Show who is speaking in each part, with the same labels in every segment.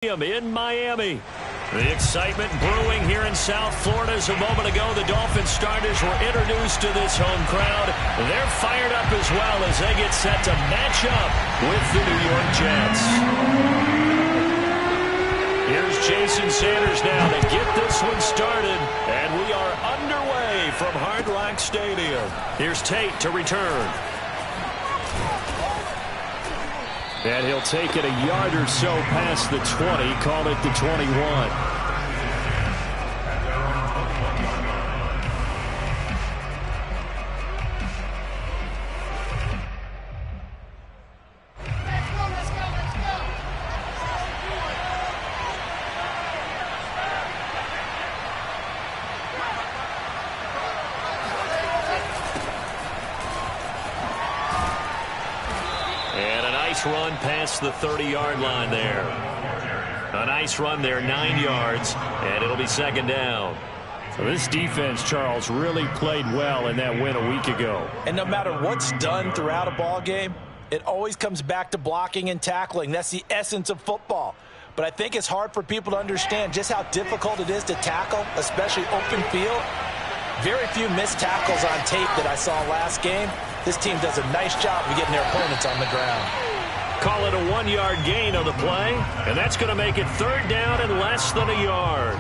Speaker 1: in Miami. The excitement brewing here in South Florida as a moment ago the Dolphins starters were introduced to this home crowd. They're fired up as well as they get set to match up with the New York Jets. Here's Jason Sanders now to get this one started, and we are underway from Hard Rock Stadium. Here's Tate to return. And he'll take it a yard or so past the 20, call it the 21. Run past the 30-yard line there. A nice run there, 9 yards, and it'll be second down.
Speaker 2: So this defense, Charles, really played well in that win a week ago.
Speaker 3: And no matter what's done throughout a ball game, it always comes back to blocking and tackling. That's the essence of football. But I think it's hard for people to understand just how difficult it is to tackle, especially open field. Very few missed tackles on tape that I saw last game. This team does a nice job of getting their opponents on the ground.
Speaker 1: Call it a 1-yard gain on the play, and that's going to make it third down and less than a yard.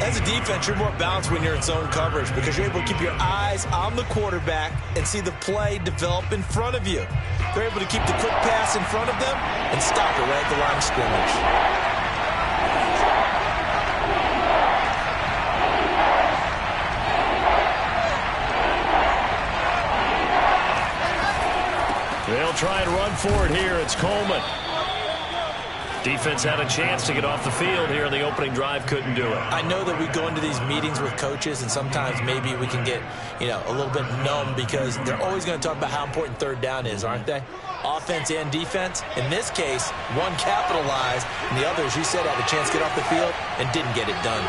Speaker 3: As a defense, you're more balanced when you're in zone coverage because you're able to keep your eyes on the quarterback and see the play develop in front of you. They're able to keep the quick pass in front of them and stop it right at the line of scrimmage.
Speaker 1: They'll try and run for it here. It's Coleman. Defense had a chance to get off the field here in the opening drive. Couldn't do it.
Speaker 3: I know that we go into these meetings with coaches, and sometimes maybe we can get, a little bit numb because they're always going to talk about how important third down is, aren't they? Offense and defense. In this case, one capitalized, and the other, as you said, had a chance to get off the field and didn't get it done.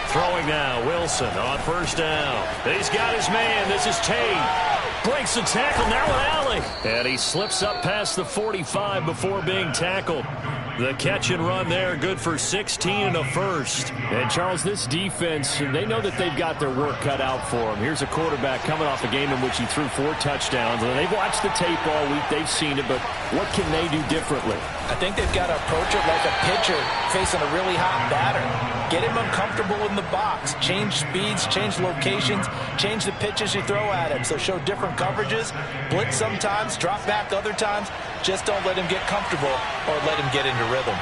Speaker 1: Throwing now, Wilson on first down. He's got his man. This is Tate. Breaks the tackle, now an alley. And he slips up past the 45 before being tackled. The catch and run there, good for 16 and a first.
Speaker 2: And, Charles, this defense, they know that they've got their work cut out for them. Here's a quarterback coming off a game in which he threw 4 touchdowns. And they've watched the tape all week. They've seen it, but what can they do differently?
Speaker 3: I think they've got to approach it like a pitcher facing a really hot batter. Get him uncomfortable in the box. Change speeds, change locations, change the pitches you throw at him. So show different coverages, blitz sometimes, drop back other times. Just don't let him get comfortable or let him get into rhythm.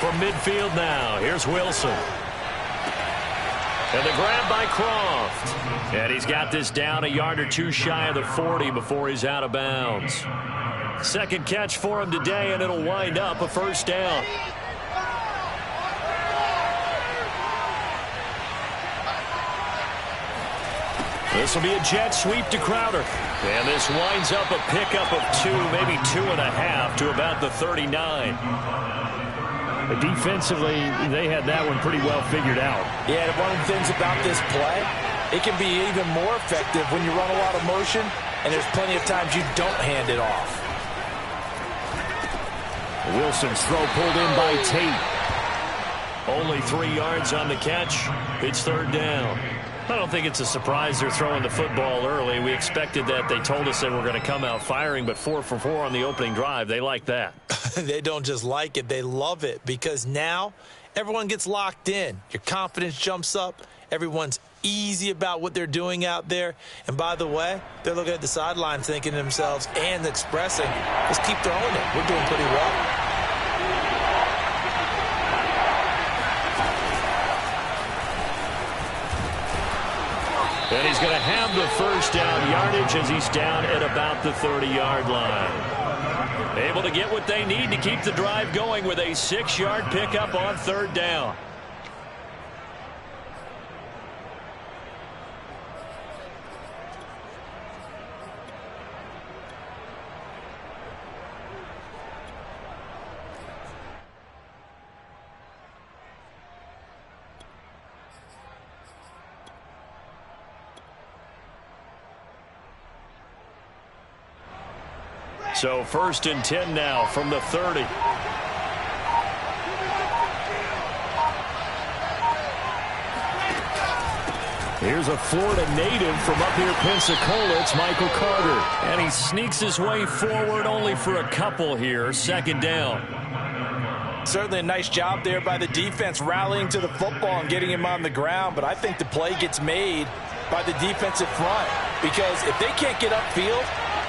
Speaker 1: From midfield now, here's Wilson. And the grab by Croft. And he's got this down a yard or two shy of the 40 before he's out of bounds. Second catch for him today, and it'll wind up a first down. This will be a jet sweep to Crowder. And this winds up a pickup of 2, maybe 2.5 to about the 39.
Speaker 2: But defensively, they had that one pretty well figured out.
Speaker 3: Yeah, and one of the things about this play, it can be even more effective when you run a lot of motion, and there's plenty of times you don't hand it off.
Speaker 2: Wilson's throw pulled in by Tate.
Speaker 1: Only 3 yards on the catch. It's third down. I don't think it's a surprise they're throwing the football early. We expected that. They told us they were going to come out firing, but 4 for 4 on the opening drive. They like that.
Speaker 3: They don't just like it. They love it because now everyone gets locked in. Your confidence jumps up. Everyone's easy about what they're doing out there. And by the way, they're looking at the sideline thinking to themselves and expressing, let's keep throwing it. We're doing pretty well.
Speaker 1: And he's going to have the first down yardage as he's down at about the 30-yard line. Able to get what they need to keep the drive going with a 6-yard pickup on third down. So 1st and 10 now from the 30.
Speaker 2: Here's a Florida native from up here, Pensacola. It's Michael Carter.
Speaker 1: And he sneaks his way forward only for a couple here. Second down.
Speaker 3: Certainly a nice job there by the defense rallying to the football and getting him on the ground. But I think the play gets made by the defensive front, because if they can't get upfield,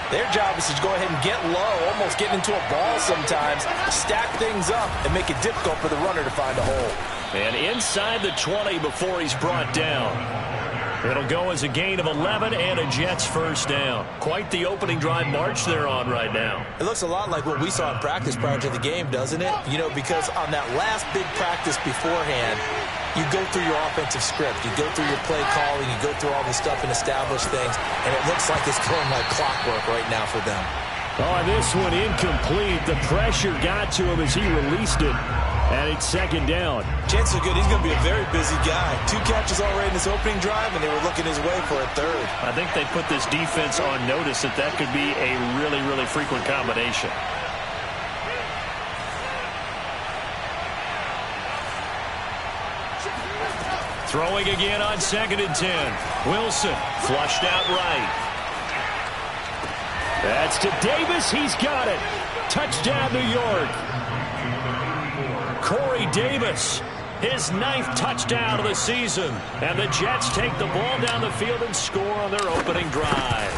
Speaker 3: their job is to go ahead and get low, almost get into a ball sometimes, stack things up, and make it difficult for the runner to find a hole.
Speaker 1: And inside the 20 before he's brought down. It'll go as a gain of 11 and a Jets first down. Quite the opening drive march they're on right now.
Speaker 3: It looks a lot like what we saw in practice prior to the game, doesn't it? You know, because on that last big practice beforehand, you go through your offensive script. You go through your play calling. You go through all this stuff and establish things. And it looks like it's going like clockwork right now for them.
Speaker 2: Oh, this one incomplete. The pressure got to him as he released it. And it's second down.
Speaker 3: Chances are good. He's going to be a very busy guy. 2 catches already in this opening drive, and they were looking his way for a third.
Speaker 1: I think they put this defense on notice that that could be a really, really frequent combination. Throwing again on 2nd and 10. Wilson flushed out right.
Speaker 2: That's to Davis. He's got it. Touchdown, New York.
Speaker 1: Corey Davis, his 9th touchdown of the season. And the Jets take the ball down the field and score on their opening drive.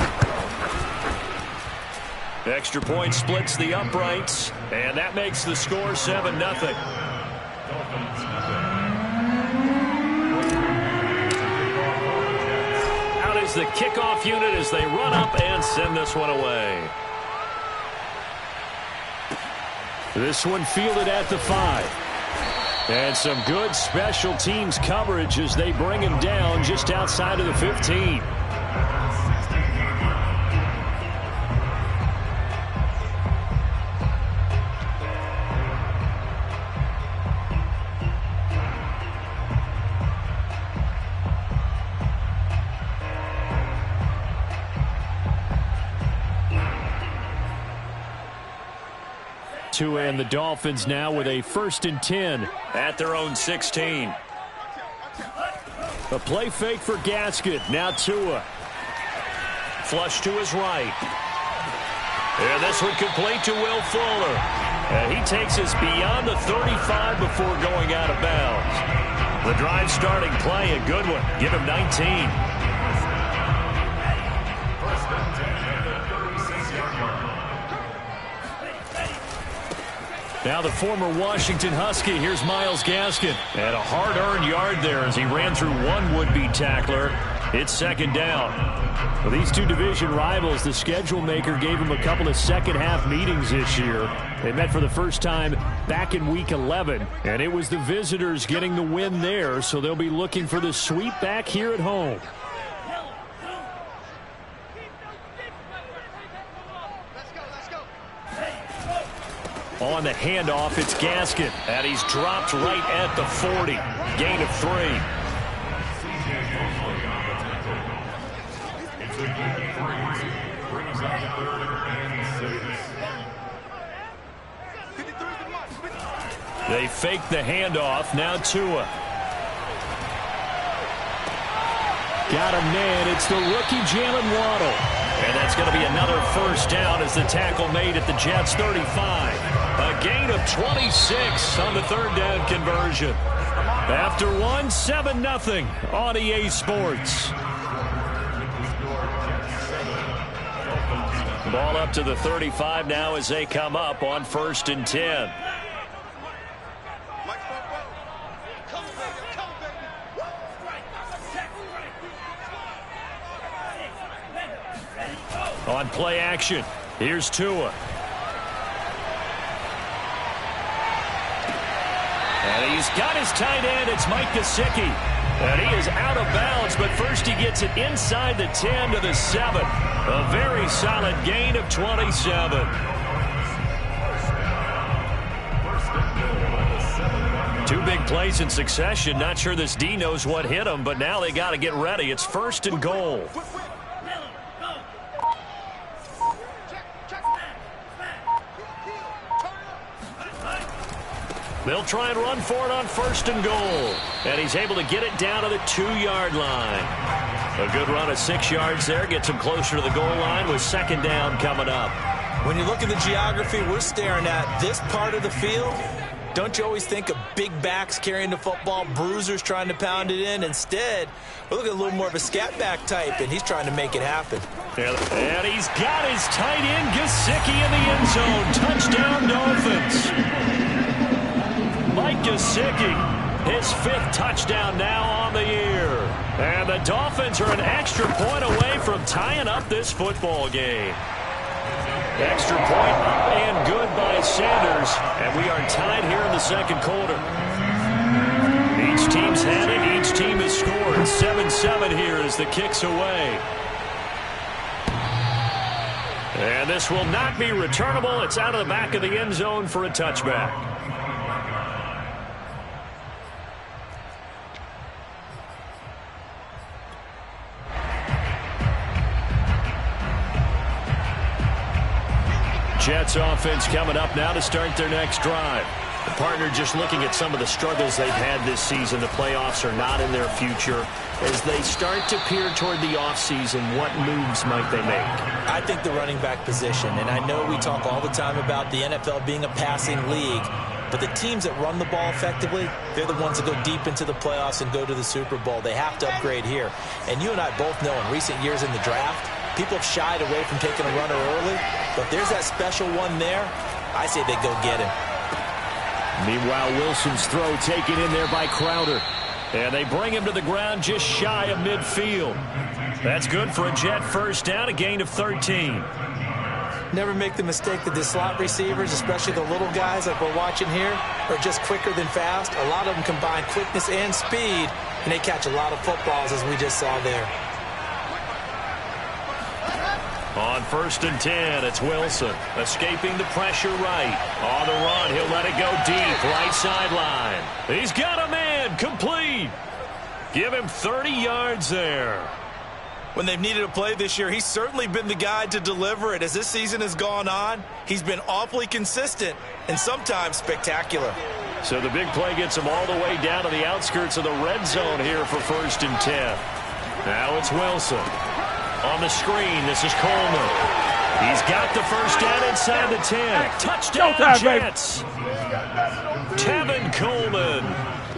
Speaker 1: Extra point splits the uprights, and that makes the score 7-0. Out is the kickoff unit as they run up and send this one away.
Speaker 2: This one fielded at the 5. And some good special teams coverage as they bring him down just outside of the 15. Tua and the Dolphins now with a 1st and 10
Speaker 1: at their own 16.
Speaker 2: A play fake for Gaskin. Now Tua.
Speaker 1: Flush to his right. And this one complete to Will Fuller. And he takes us beyond the 35 before going out of bounds. The drive starting play, a good one. Give him 19.
Speaker 2: Now the former Washington Husky. Here's Myles Gaskin.
Speaker 1: And a hard-earned yard there as he ran through one would-be tackler. It's second down.
Speaker 2: For these two division rivals, the schedule maker gave them a couple of second-half meetings this year. They met for the first time back in Week 11, and it was the visitors getting the win there, so they'll be looking for the sweep back here at home.
Speaker 1: On the handoff, it's Gaskin. And he's dropped right at the 40. Gain of 3. They fake the handoff. Now Tua.
Speaker 2: Got a man. It's the rookie Jalen Waddle.
Speaker 1: And that's going to be another first down as the tackle made at the Jets' 35. A gain of 26 on the 3rd down conversion. After 7-0 on EA Sports. Ball up to the 35 now as they come up on 1st and 10. On play action, here's Tua. And he's got his tight end. It's Mike Gesicki. And he is out of bounds, but first he gets it inside the 10 to the 7. A very solid gain of 27. Two big plays in succession. Not sure this D knows what hit him, but now they got to get ready. It's 1st and goal. They'll try and run for it on 1st and goal. And he's able to get it down to the 2-yard line. A good run of 6 yards there. Gets him closer to the goal line with 2nd down coming up.
Speaker 3: When you look at the geography we're staring at, this part of the field, don't you always think of big backs carrying the football, bruisers trying to pound it in? Instead, we're looking at a little more of a scat back type, and he's trying to make it happen.
Speaker 1: And he's got his tight end, Gesicki, in the end zone. Touchdown, Dolphins. Mike Gesicki, his 5th touchdown now on the year. And the Dolphins are an extra point away from tying up this football game. Extra point up and good by Sanders. And we are tied here in the 2nd quarter. Each team's had it. Each team has scored. 7-7 here as the kick's away. And this will not be returnable. It's out of the back of the end zone for a touchback. Jets offense coming up now to start their next drive. The partner just looking at some of the struggles they've had this season. The playoffs are not in their future. As they start to peer toward the offseason, what moves might they make?
Speaker 3: I think the running back position, and I know we talk all the time about the NFL being a passing league, but the teams that run the ball effectively, they're the ones that go deep into the playoffs and go to the Super Bowl. They have to upgrade here. And you and I both know in recent years in the draft, people have shied away from taking a runner early, but if there's that special one there, I say they go get him.
Speaker 1: Meanwhile, Wilson's throw taken in there by Crowder. And they bring him to the ground just shy of midfield. That's good for a Jet 1st down, a gain of 13.
Speaker 3: Never make the mistake that the slot receivers, especially the little guys like we're watching here, are just quicker than fast. A lot of them combine quickness and speed, and they catch a lot of footballs, as we just saw there.
Speaker 1: On 1st and 10, it's Wilson. Escaping the pressure right. On the run, he'll let it go deep. Right sideline. He's got a man. Complete. Give him 30 yards there.
Speaker 3: When they've needed a play this year, he's certainly been the guy to deliver it. As this season has gone on, he's been awfully consistent and sometimes spectacular.
Speaker 1: So the big play gets him all the way down to the outskirts of the red zone here for 1st and 10. Now it's Wilson. On the screen, this is Coleman. He's got the 1st down inside the 10. Touchdown, Jets. Tevin Coleman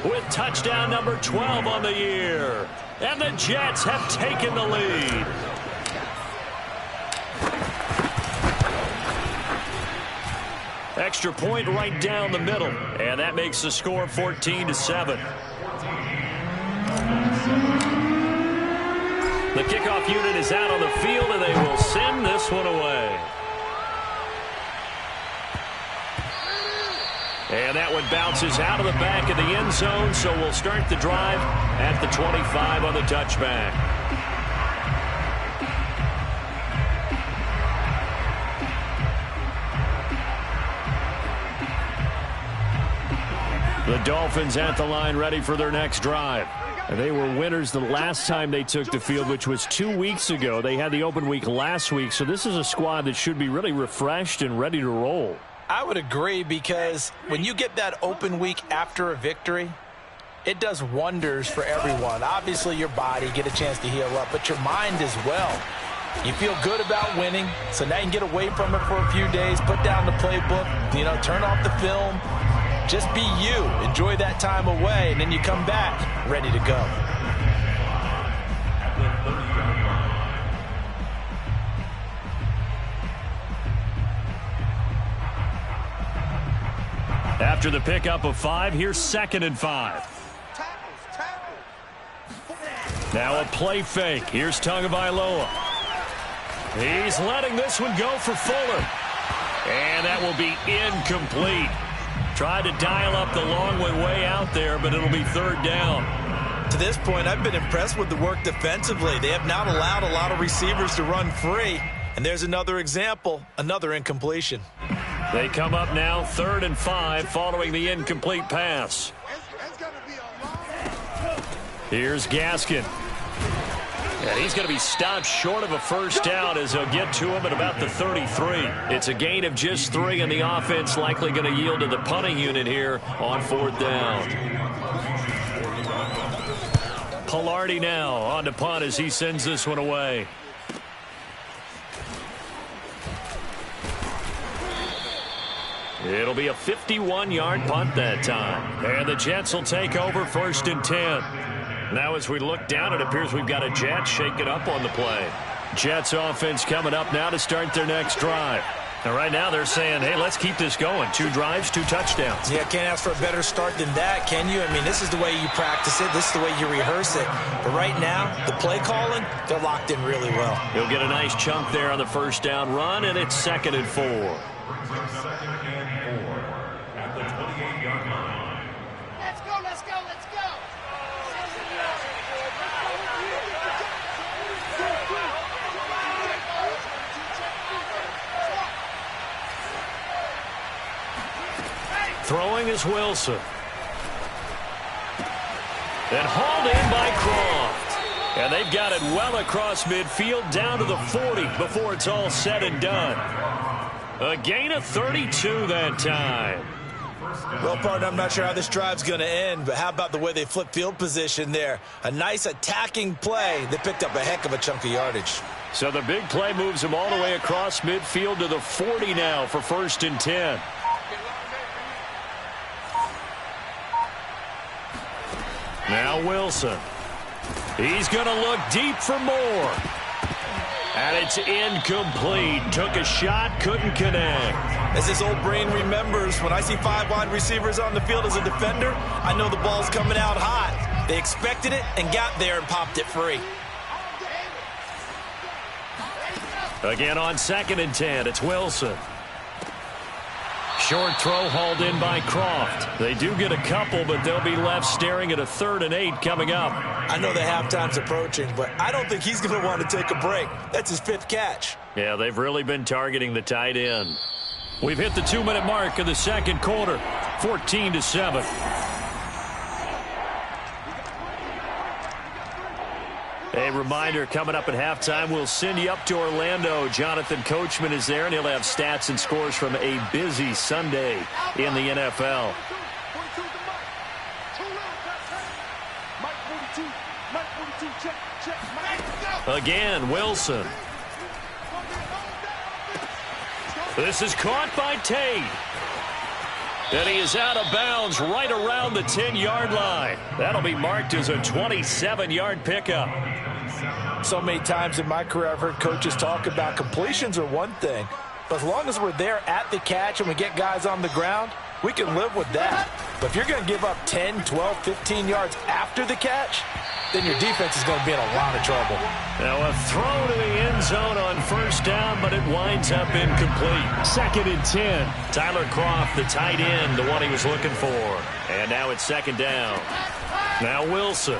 Speaker 1: with touchdown number 12 on the year. And the Jets have taken the lead. Extra point right down the middle. And that makes the score 14-7. The kickoff unit is out on the field, and they will send this one away. And that one bounces out of the back of the end zone, so we'll start the drive at the 25 on the touchback. The Dolphins at the line ready for their next drive. And they were winners the last time they took the field, which was 2 weeks ago. They had the open week last week, so this is a squad that should be really refreshed and ready to roll.
Speaker 3: I would agree, because when you get that open week after a victory, it does wonders for everyone. Obviously, your body, get a chance to heal up, but your mind as well. You feel good about winning, so now you can get away from it for a few days, put down the playbook, turn off the film. Just be you. Enjoy that time away, and then you come back ready to go.
Speaker 1: After the pickup of 5, here's 2nd and 5. Now a play fake. Here's Tagovailoa. He's letting this one go for Fuller. And that will be incomplete. Tried to dial up the long one way out there, but it'll be 3rd down.
Speaker 3: To this point, I've been impressed with the work defensively. They have not allowed a lot of receivers to run free. And there's another example, another incompletion.
Speaker 1: They come up now 3rd and 5 following the incomplete pass. Here's Gaskin. And he's going to be stopped short of a first down as they'll get to him at about the 33. It's a gain of just 3, and the offense likely going to yield to the punting unit here on 4th down. Pilardi now on to punt as he sends this one away. It'll be a 51-yard punt that time. And the Jets will take over 1st and 10. Now as we look down, it appears we've got a Jet shaking up on the play. Jets offense coming up now to start their next drive. And right now they're saying, hey, let's keep this going. 2 drives, 2 touchdowns.
Speaker 3: Yeah, can't ask for a better start than that, can you? I mean, this is the way you practice it. This is the way you rehearse it. But right now, the play calling, they're locked in really well.
Speaker 1: He'll get a nice chunk there on the first down run, and it's 2nd and 4.
Speaker 4: At the 28-yard line.
Speaker 5: Let's go, let's go, let's go.
Speaker 1: Throwing is Wilson. And hauled in by Croft. And they've got it well across midfield down to the 40 before it's all said and done. A gain of 32 that time.
Speaker 3: Well, partner, I'm not sure how this drive's going to end, but how about the way they flip field position there? A nice attacking play. They picked up a heck of a chunk of yardage.
Speaker 1: So the big play moves them all the way across midfield to the 40 now for 1st and 10. Now Wilson. He's going to look deep for more. And it's incomplete. Took a shot, couldn't connect.
Speaker 3: As his old brain remembers, when I see 5 wide receivers on the field as a defender, I know the ball's coming out hot. They expected it and got there and popped it free.
Speaker 1: Again on 2nd and 10, it's Wilson. Short throw hauled in by Croft. They do get a couple, but they'll be left staring at a 3rd and 8 coming up.
Speaker 3: I know the halftime's approaching, but I don't think he's going to want to take a break. That's his 5th catch.
Speaker 1: Yeah, they've really been targeting the tight end. We've hit the 2-minute mark of the 2nd quarter, 14-7. A reminder, coming up at halftime, we'll send you up to Orlando. Jonathan Coachman is there, and he'll have stats and scores from a busy Sunday in the NFL. Again, Wilson. This is caught by Tate. And he is out of bounds right around the 10-yard line. That'll be marked as a 27-yard pickup.
Speaker 3: So many times in my career I've heard coaches talk about completions are one thing, but as long as we're there at the catch and we get guys on the ground, we can live with that. But if you're going to give up 10, 12, 15 yards after the catch, then your defense is going to be in a lot of trouble.
Speaker 1: Now a throw to the end zone on 1st down, but it winds up incomplete. 2nd and 10. Tyler Croft, the tight end, the one he was looking for. And now it's 2nd down. Now Wilson.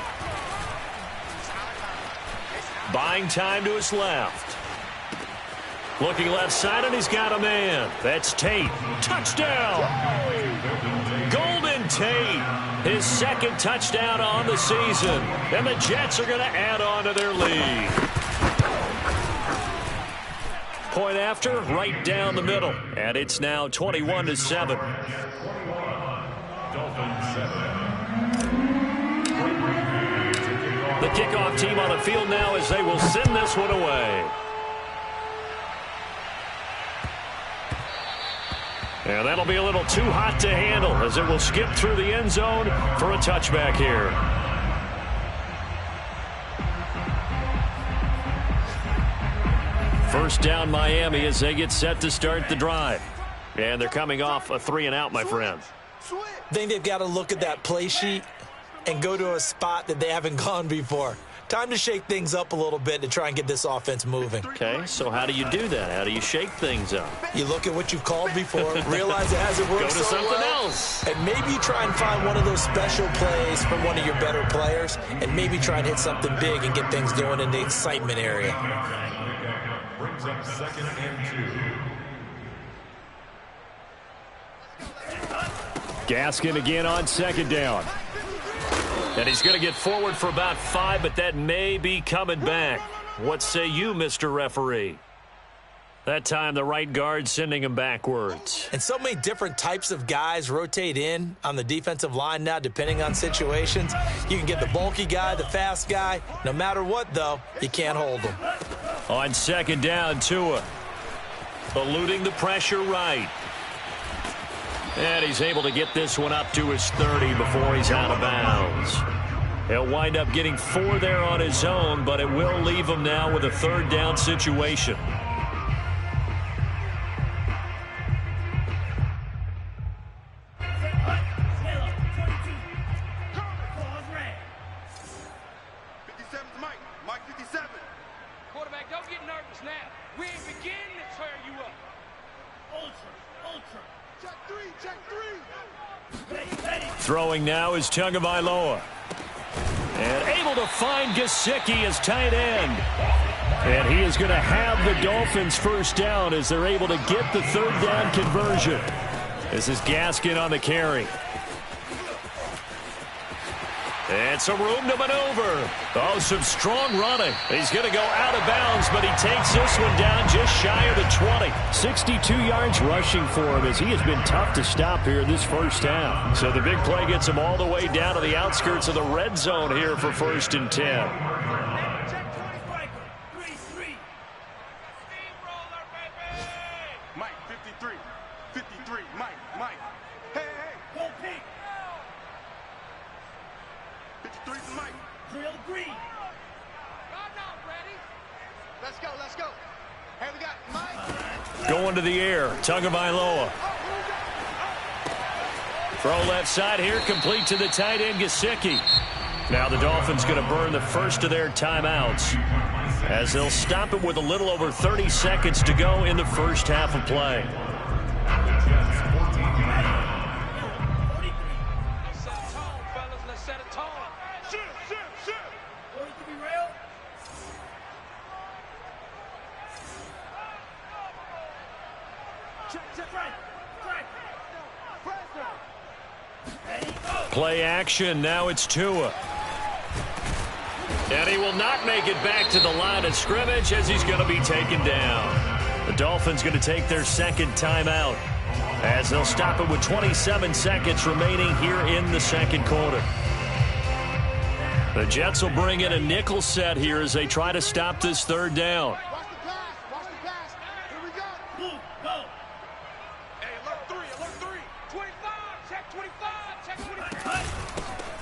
Speaker 1: Buying time to his left. Looking left side, and he's got a man. That's Tate. Touchdown! Golden Tate. His 2nd touchdown on the season. And the Jets are going to add on to their lead. Point after, right down the middle. And it's now 21-7. The kickoff team on the field now as they will send this one away. And that'll be a little too hot to handle as it will skip through the end zone for a touchback here. First down Miami as they get set to start the drive. And they're coming off a 3-and-out, my friend.
Speaker 3: I think they've got to look at that play sheet and go to a spot that they haven't gone before. Time to shake things up a little bit to try and get this offense moving.
Speaker 1: Okay, so how do you do that? How do you shake things up?
Speaker 3: You look at what you've called before, realize it hasn't worked
Speaker 1: Go to
Speaker 3: so
Speaker 1: something
Speaker 3: well,
Speaker 1: else.
Speaker 3: and maybe try and find one of those special plays from one of your better players, and maybe try and hit something big and get things going in the excitement area.
Speaker 4: Brings up 2nd and 2.
Speaker 2: Gaskin again on 2nd down.
Speaker 1: And he's going to get forward for about 5, but that may be coming back. What say you, Mr. Referee? That time, the right guard sending him backwards.
Speaker 3: And so many different types of guys rotate in on the defensive line now, depending on situations. You can get the bulky guy, the fast guy. No matter what, though, you can't hold them.
Speaker 1: On second down, Tua eluding the pressure right. And he's able to get this one up to his 30 before he's out of bounds. He'll wind up getting 4 there on his own, but it will leave him now with a third down situation. Throwing now is Tagovailoa. And able to find Gesicki as tight end. And he is going to have the Dolphins first down as they're able to get the third down conversion. This is Gaskin on the carry. And some room to maneuver. Oh, some strong running. He's going to go out of bounds, but he takes this one down just shy of the 20. 62 yards rushing for him as he has been tough to stop here this first half. So the big play gets him all the way down to the outskirts of the red zone here for 1st and 10. Going to the air, Tagovailoa. Throw left side here, complete to the tight end, Gesicki. Now the Dolphins going to burn the first of their timeouts as they'll stop it with a little over 30 seconds to go in the first half of play. Play action, now it's Tua. And he will not make it back to the line of scrimmage as he's going to be taken down. The Dolphins going to take their second timeout as they'll stop it with 27 seconds remaining here in the second quarter. The Jets will bring in a nickel set here as they try to stop this third down.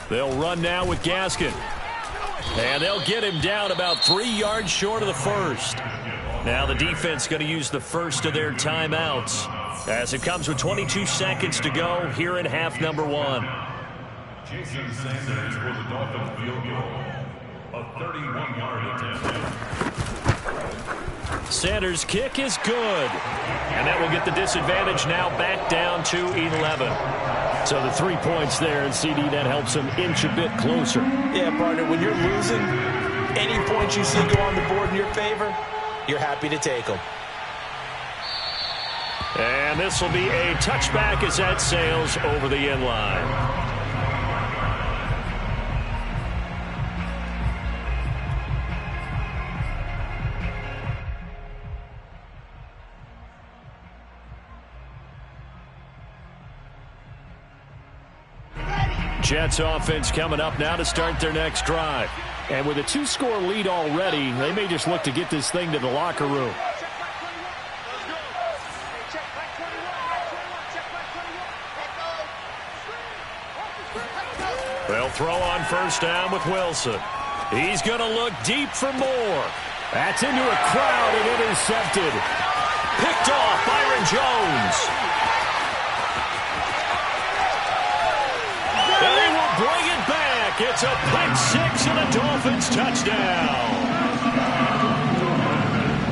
Speaker 1: They'll run now with Gaskin. And they'll get him down about 3 yards short of the first. Now the defense going to use the first of their timeouts as it comes with 22 seconds to go here in half number 1.
Speaker 4: Jason Sanders for the Dolphins field goal. A 31-yard attempt.
Speaker 1: Sanders' kick is good. And that will get the disadvantage now back down to 11. So the 3 points there, and CD, that helps him inch a bit closer.
Speaker 3: Yeah, partner, when you're losing, any points you see go on the board in your favor, you're happy to take them.
Speaker 1: And this will be a touchback as that sails over the end line. Jets offense coming up now to start their next drive.
Speaker 2: And with a 2-score lead already, they may just look to get this thing to the locker room.
Speaker 1: They'll throw on first down with Wilson. He's going to look deep for more.
Speaker 2: That's into a crowd and intercepted.
Speaker 1: Picked off Byron Jones. And he will bring it back. It's a pick six and a Dolphins touchdown.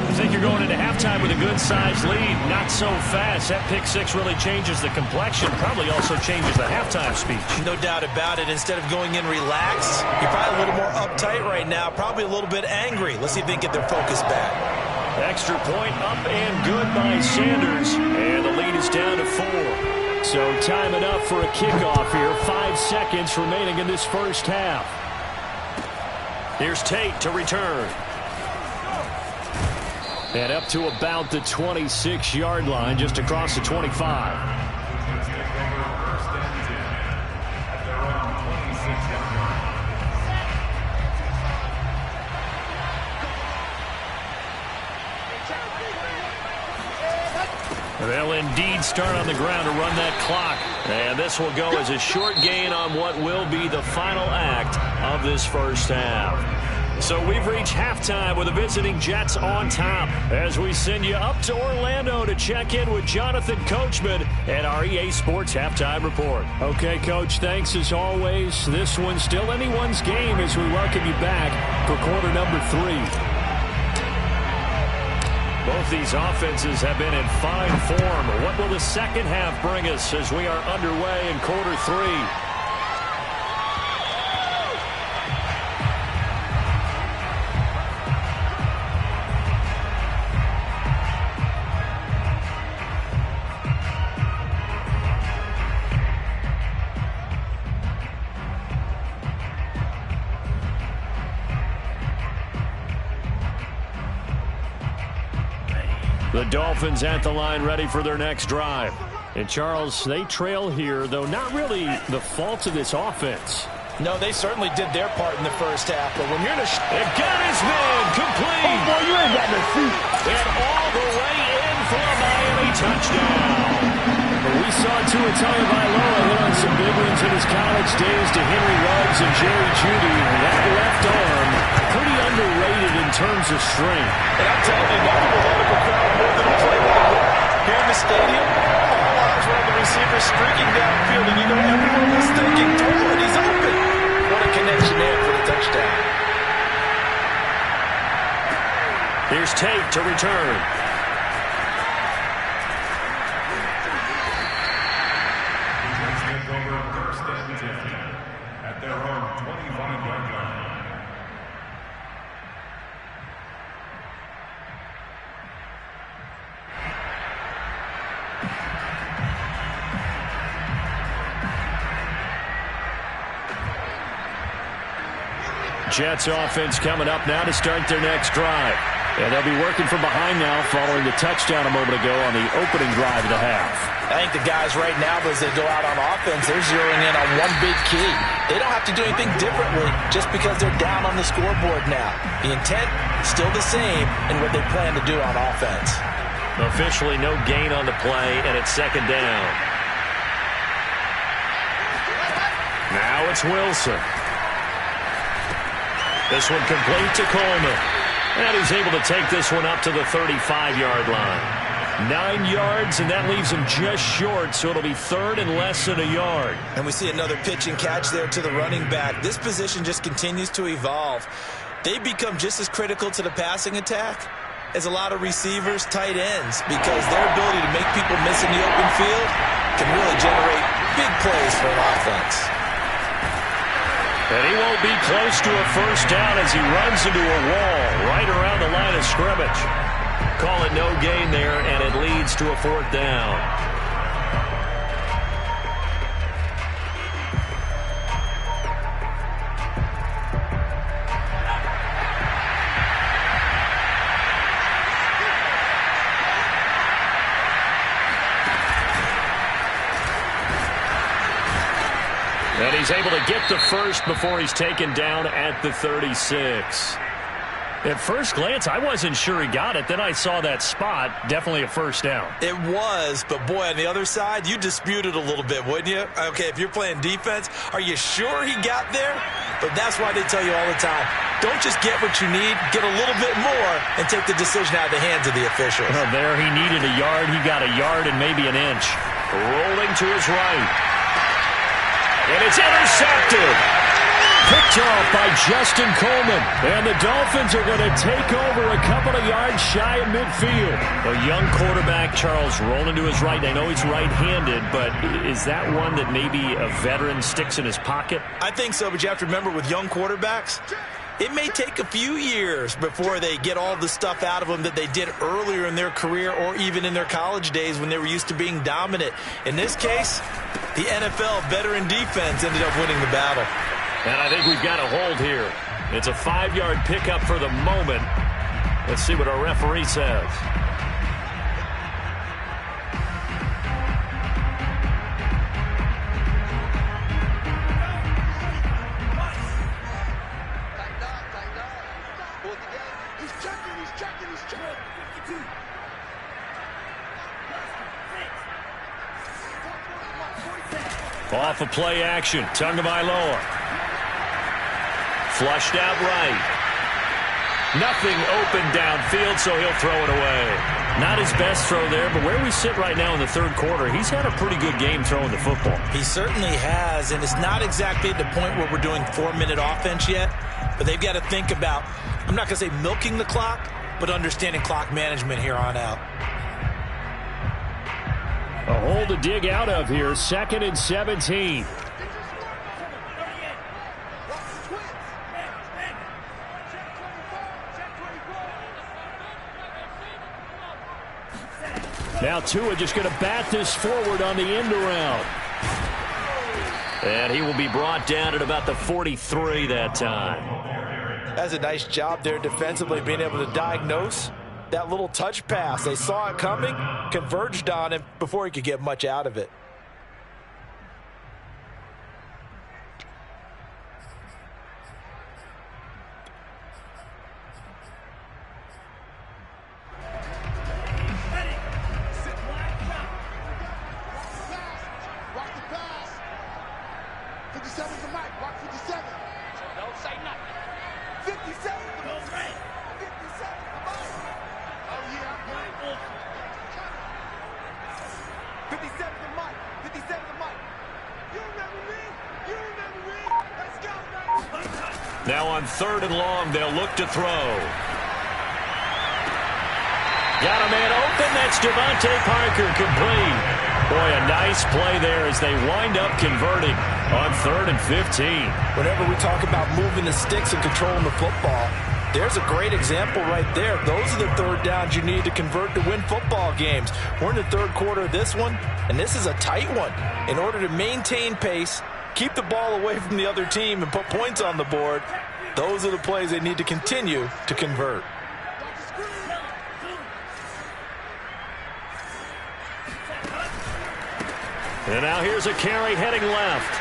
Speaker 2: I think you're going into halftime with a good-sized lead. Not so fast. That pick six really changes the complexion. Probably also changes the halftime speech.
Speaker 3: No doubt about it. Instead of going in relaxed, you're probably a little more uptight right now. Probably a little bit angry. Let's see if they can get their focus back.
Speaker 1: Extra point up and good by Sanders. And the lead is down to 4.
Speaker 2: So time enough for a kickoff here. 5 seconds remaining in this first half.
Speaker 1: Here's Tate to return.
Speaker 2: And up to about the 26-yard line, just across the 25.
Speaker 1: They'll indeed start on the ground to run that clock. And this will go as a short gain on what will be the final act of this first half. So we've reached halftime with the visiting Jets on top as we send you up to Orlando to check in with Jonathan Coachman and our EA Sports Halftime Report.
Speaker 2: Okay, Coach, thanks as always. This one's still anyone's game as we welcome you back for quarter number 3.
Speaker 1: Both these offenses have been in fine form. What will the second half bring us as we are underway in quarter 3? The Dolphins at the line ready for their next drive.
Speaker 2: And, Charles, they trail here, though not really the fault of this offense.
Speaker 3: No, they certainly did their part in the first half, but when you're in a...
Speaker 1: It got his man complete.
Speaker 5: Oh, boy, you ain't got no feet.
Speaker 1: And all the way in for a Miami touchdown.
Speaker 2: We saw Tua Tagovailoa hit on some big ones in his college days to Henry Ruggs and Jerry Jeudy. That left arm, pretty underrated in terms of strength.
Speaker 3: And I'm telling you, nothing will let him crowd more than a play like that. Here in the stadium, all eyes were on the receiver streaking downfield, and you know everyone was thinking, throw it, he's open. What a connection there for the touchdown.
Speaker 1: Here's Tate to return.
Speaker 4: At their own 25-yard line.
Speaker 1: Jets offense coming up now to start their next drive. And they'll be working from behind now following the touchdown a moment ago on the opening drive of the half.
Speaker 3: I think the guys right now, as they go out on offense, they're zeroing in on one big key. They don't have to do anything differently just because they're down on the scoreboard now. The intent is still the same in what they plan to do on offense.
Speaker 1: Officially no gain on the play, and it's second down. Now it's Wilson. This one complete to Coleman. And he's able to take this one up to the 35-yard line. 9 yards, and that leaves him just short, so it'll be third and less than a yard.
Speaker 3: And we see another pitch and catch there to the running back. This position just continues to evolve. They become just as critical to the passing attack as a lot of receivers, tight ends, because their ability to make people miss in the open field can really generate big plays for an offense.
Speaker 1: And he won't be close to a first down as he runs into a wall right around the line of scrimmage. Call it no gain there, and it leads to a fourth down. And he's able to get the first before he's taken down at the 36. At first glance, I wasn't sure he got it. Then I saw that spot. Definitely a first down.
Speaker 3: It was, but boy, on the other side, you dispute it a little bit, wouldn't you? Okay, if you're playing defense, are you sure he got there? But that's why they tell you all the time, don't just get what you need, get a little bit more, and take the decision out of the hands of the officials.
Speaker 1: Well, there he needed a yard. He got a yard and maybe an inch. Rolling to his right. And it's intercepted. Picked off by Justin Coleman. And the Dolphins are going to take over a couple of yards shy of midfield. A young quarterback, Charles, rolling to his right. I know he's right-handed, but is that one that maybe a veteran sticks in his pocket?
Speaker 3: I think so, but you have to remember with young quarterbacks, It may take a few years before they get all the stuff out of them that they did earlier in their career or even in their college days when they were used to being dominant. In this case, the NFL veteran defense ended up winning the battle.
Speaker 1: And I think we've got a hold here. It's a 5-yard pickup for the moment. Let's see what our referee says. Off of play action. Tagovailoa. Flushed out right. Nothing open downfield, so he'll throw it away. Not his best throw there, but where we sit right now in the third quarter, he's had a pretty good game throwing the football.
Speaker 3: He certainly has, and it's not exactly at the point where we're doing 4-minute offense yet, but they've got to think about, I'm not going to say milking the clock, but understanding clock management here on out.
Speaker 2: A hole to dig out of here. 2nd and 17. Now Tua just going to bat this forward on the end around.
Speaker 1: And he will be brought down at about the 43 that time.
Speaker 3: That's a nice job there defensively, being able to diagnose that little touch pass. They saw it coming, converged on him before he could get much out of it.
Speaker 1: Now on 3rd and long, they'll look to throw. Got a man open. That's Devontae Parker, complete. Boy, a nice play there as they wind up converting on 3rd and 15.
Speaker 3: Whenever we talk about moving the sticks and controlling the football, there's a great example right there. Those are the third downs you need to convert to win football games. We're in the third quarter of this one, and this is a tight one. In order to maintain pace, keep the ball away from the other team, and put points on the board, those are the plays they need to continue to convert.
Speaker 1: And now here's a carry heading left.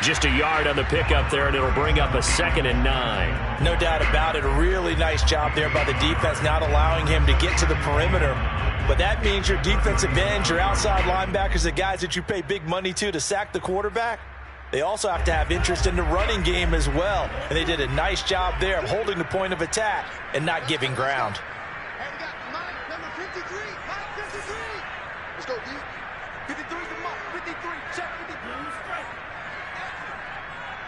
Speaker 1: Just a yard on the pickup there, and it'll bring up a 2nd and 9.
Speaker 3: No doubt about it. A really nice job there by the defense, not allowing him to get to the perimeter. But that means your defensive ends, your outside linebackers, the guys that you pay big money to sack the quarterback, they also have to have interest in the running game as well. And they did a nice job there of holding the point of attack and not giving ground.
Speaker 5: Hey, we got Mike, number 53. Mike, 53. Let's go, D. 53 is the Mike. 53. Check 53.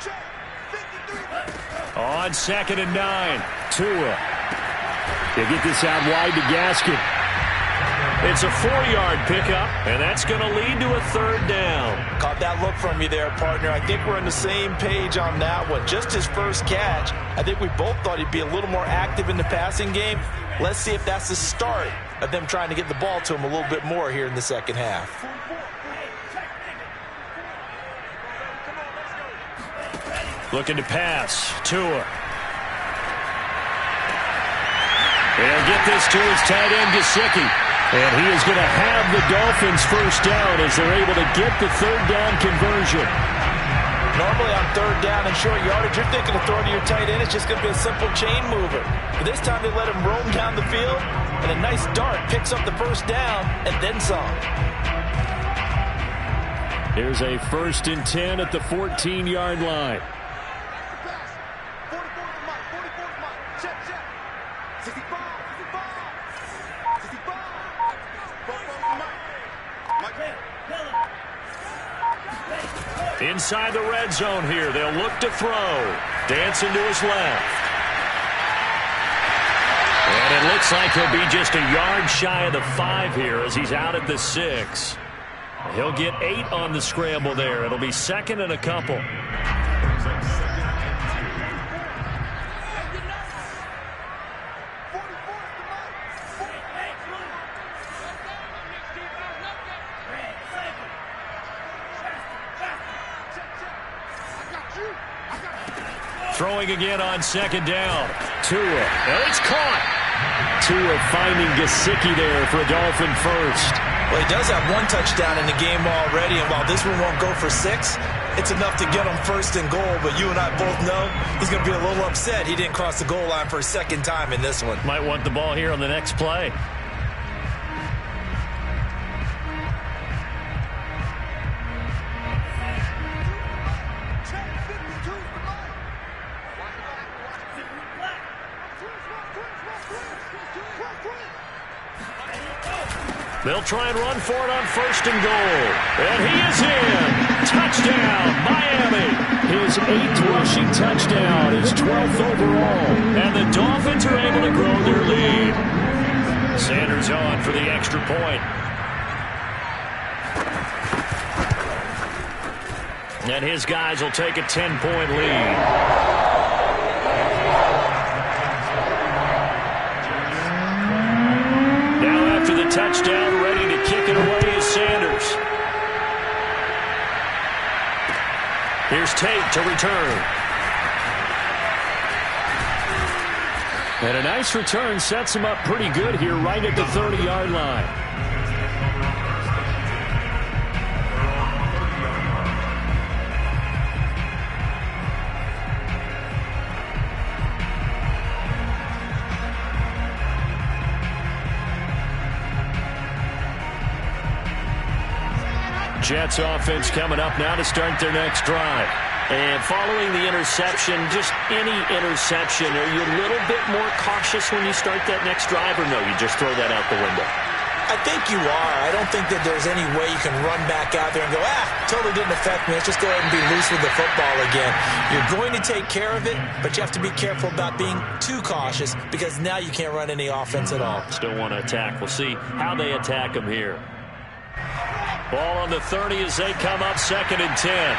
Speaker 5: Check. 53.
Speaker 2: On 2nd and 9. Tua. They get this out wide to Gaskin.
Speaker 1: It's a 4-yard pickup, and that's going to lead to a 3rd down.
Speaker 3: Caught that look from you there, partner. I think we're on the same page on that one. Just his first catch, I think we both thought he'd be a little more active in the passing game. Let's see if that's the start of them trying to get the ball to him a little bit more here in the second half.
Speaker 1: Looking to pass. Tua. They'll get this to his tight end, Gesicki.
Speaker 2: And he is going to have the Dolphins first down as they're able to get the 3rd down conversion.
Speaker 3: Normally on 3rd down and short yardage, you're thinking of throwing to your tight end. It's just going to be a simple chain mover. But this time they let him roam down the field, and a nice dart picks up the first down and then some.
Speaker 2: Here's a 1st and 10 at the 14-yard line.
Speaker 1: Inside the red zone here, they'll look to throw. Dancing to his left. And it looks like he'll be just a yard shy of the 5 here as he's out at the 6. He'll get 8 on the scramble there. It'll be 2nd and a couple.
Speaker 2: Throwing again on second down. Tua. And it's caught. Tua finding Gesicki there for a Dolphin first.
Speaker 3: Well, he does have one touchdown in the game already, and while this one won't go for 6, it's enough to get him first and goal. But you and I both know he's going to be a little upset he didn't cross the goal line for a second time in this one.
Speaker 2: Might want the ball here on the next play. They'll try and run for it on first and goal. And he is in. Touchdown, Miami. His 8th rushing touchdown, his 12th overall. And the Dolphins are able to grow their lead. Sanders on for the extra point. And his guys will take a 10-point lead. Touchdown, ready to kick it away is Sanders. Here's Tate to return. And a nice return sets him up pretty good here right at the 30-yard line. Jets offense coming up now to start their next drive.
Speaker 6: And following the interception, just any interception, are you a little bit more cautious when you start that next drive, or no, you just throw that out the window?
Speaker 3: I think you are. I don't think that there's any way you can run back out there and go, totally didn't affect me. Let's just go ahead and be loose with the football again. You're going to take care of it, but you have to be careful about being too cautious because now you can't run any offense at all.
Speaker 6: Still want to attack. We'll see how they attack them here.
Speaker 2: Ball on the 30 as they come up 2nd and 10.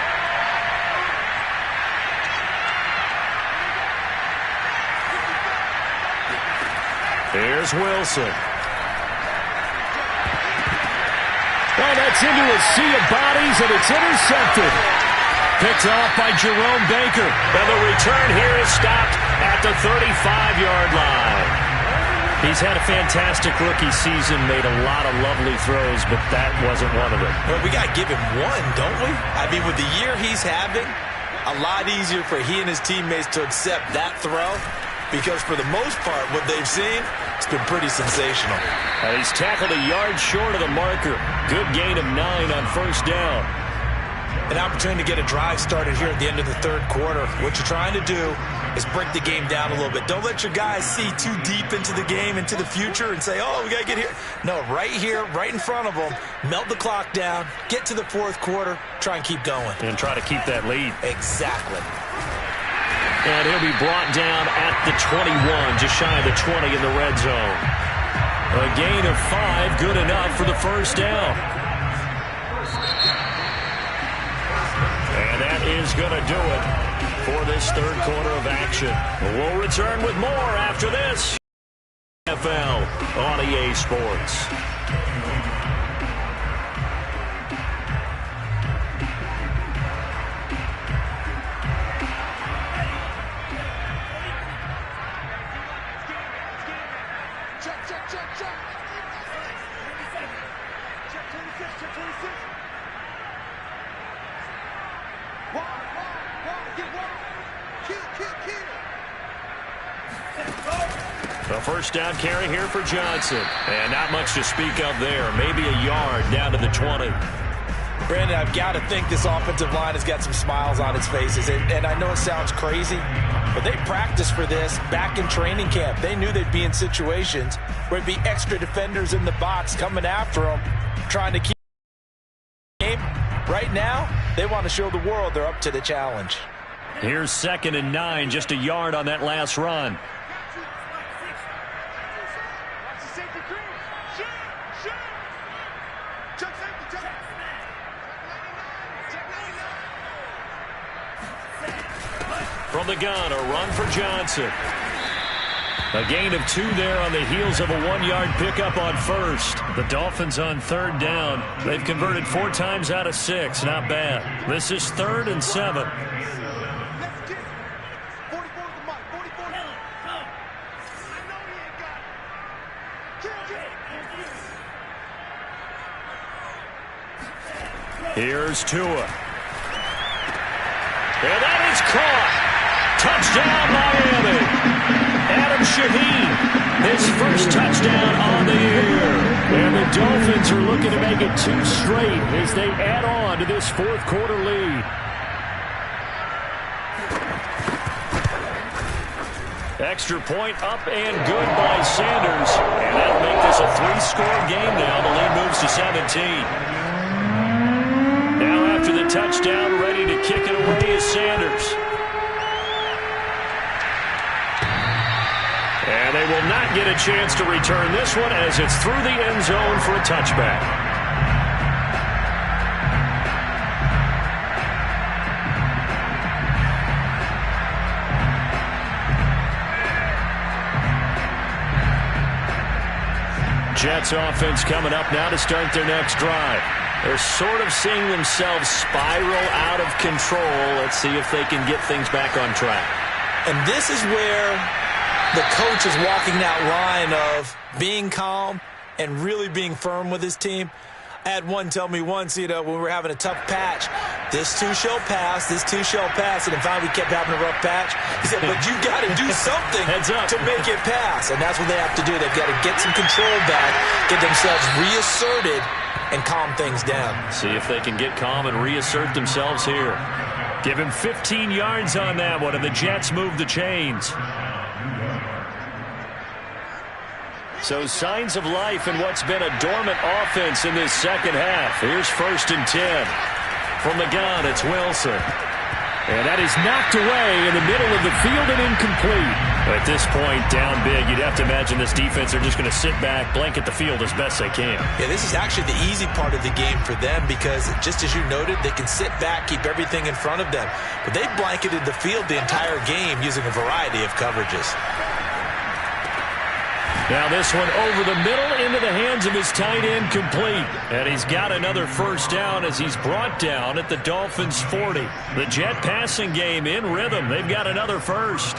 Speaker 2: Here's Wilson. Oh, that's into a sea of bodies, and it's intercepted. Picked off by Jerome Baker. And the return here is stopped at the 35-yard line. He's had a fantastic rookie season, made a lot of lovely throws, but that wasn't one of them.
Speaker 3: Well, we got to give him one, don't we? I mean, with the year he's having, a lot easier for he and his teammates to accept that throw because for the most part, what they've seen, it's been pretty sensational.
Speaker 2: And he's tackled a yard short of the marker. Good gain of 9 on first down.
Speaker 3: An opportunity to get a drive started here at the end of the 3rd quarter. What you're trying to do is break the game down a little bit. Don't let your guys see too deep into the game, into the future, and say, oh, we got to get here. No, right here, right in front of them, melt the clock down, get to the 4th quarter, try and keep going.
Speaker 2: And try to keep that lead.
Speaker 3: Exactly.
Speaker 2: And he'll be brought down at the 21, just shy of the 20 in the red zone. A gain of 5, good enough for the first down. And that is going to do it for this 3rd quarter of action. We'll return with more after this. NFL on EA Sports. A first down carry here for Johnson. And not much to speak of there. Maybe a yard down to the 20.
Speaker 3: Brandon, I've got to think this offensive line has got some smiles on its faces. And I know it sounds crazy, but they practiced for this back in training camp. They knew they'd be in situations where it'd be extra defenders in the box coming after them, trying to keep the game. Right now, they want to show the world they're up to the challenge.
Speaker 2: Here's 2nd and 9, just a yard on that last run. From the gun, a run for Johnson. A gain of 2 there on the heels of a 1-yard pickup on first. The Dolphins on 3rd down. They've converted 4 times out of 6. Not bad. This is 3rd and 7. Here's Tua. And that is caught. Touchdown, Miami. Adam Shaheen, his first touchdown on the year. And the Dolphins are looking to make it 2 straight as they add on to this fourth quarter lead. Extra point up and good by Sanders. And that'll make this a 3-score game now. The lead moves to 17. Now after the touchdown, ready to kick it away is Sanders. And they will not get a chance to return this one as it's through the end zone for a touchback. Jets offense coming up now to start their next drive. They're sort of seeing themselves spiral out of control. Let's see if they can get things back on track.
Speaker 3: And this is where the coach is walking that line of being calm and really being firm with his team. I had one tell me once, when we were having a tough patch, this too shall pass, this too shall pass. And then finally we kept having a rough patch. He said, but you got to do something to make it pass. And that's what they have to do. They've got to get some control back, get themselves reasserted, and calm things down.
Speaker 2: See if they can get calm and reassert themselves here. Give him 15 yards on that one, and the Jets move the chains. So signs of life in what's been a dormant offense in this second half. Here's 1st and 10. From the gun, it's Wilson. And that is knocked away in the middle of the field and incomplete. At this point, down big, you'd have to imagine this defense are just going to sit back, blanket the field as best they can.
Speaker 3: Yeah, this is actually the easy part of the game for them because, just as you noted, they can sit back, keep everything in front of them. But they blanketed the field the entire game using a variety of coverages.
Speaker 2: Now this one over the middle into the hands of his tight end, complete. And he's got another first down as he's brought down at the Dolphins' 40. The Jet passing game in rhythm. They've got another first.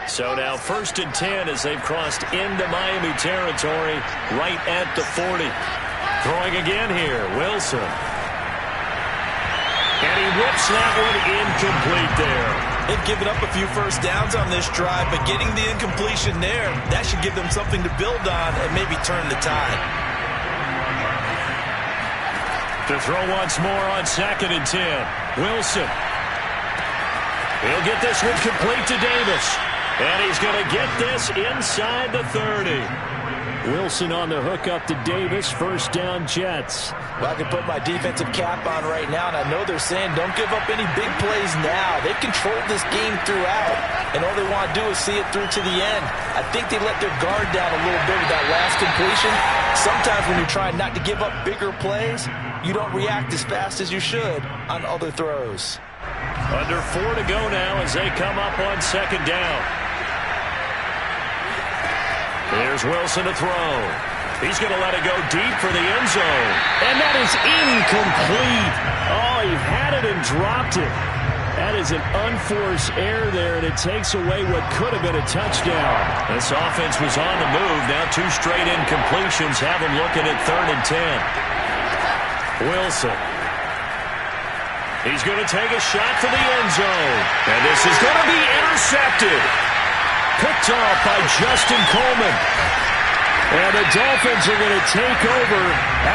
Speaker 2: So now 1st and 10 as they've crossed into Miami territory right at the 40. Throwing again here, Wilson. And he whips that one incomplete there.
Speaker 3: They've given up a few first downs on this drive, but getting the incompletion there, that should give them something to build on and maybe turn the tide.
Speaker 2: To throw once more on 2nd and 10. Wilson. He'll get this one complete to Davis. And he's going to get this inside the 30. Wilson on the hook up to Davis. First down, Jets.
Speaker 3: Well, I can put my defensive cap on right now, and I know they're saying don't give up any big plays now. They've controlled this game throughout, and all they want to do is see it through to the end. I think they let their guard down a little bit with that last completion. Sometimes when you're trying not to give up bigger plays, you don't react as fast as you should on other throws.
Speaker 2: Under 4 to go now as they come up on 2nd down. Here's Wilson to throw. He's going to let it go deep for the end zone. And that is incomplete. Oh, he had it and dropped it. That is an unforced error there, and it takes away what could have been a touchdown. This offense was on the move. Now 2 straight incompletions have them looking at 3rd and 10. Wilson. He's going to take a shot for the end zone. And this is going to be intercepted. Picked off by Justin Coleman. And the Dolphins are going to take over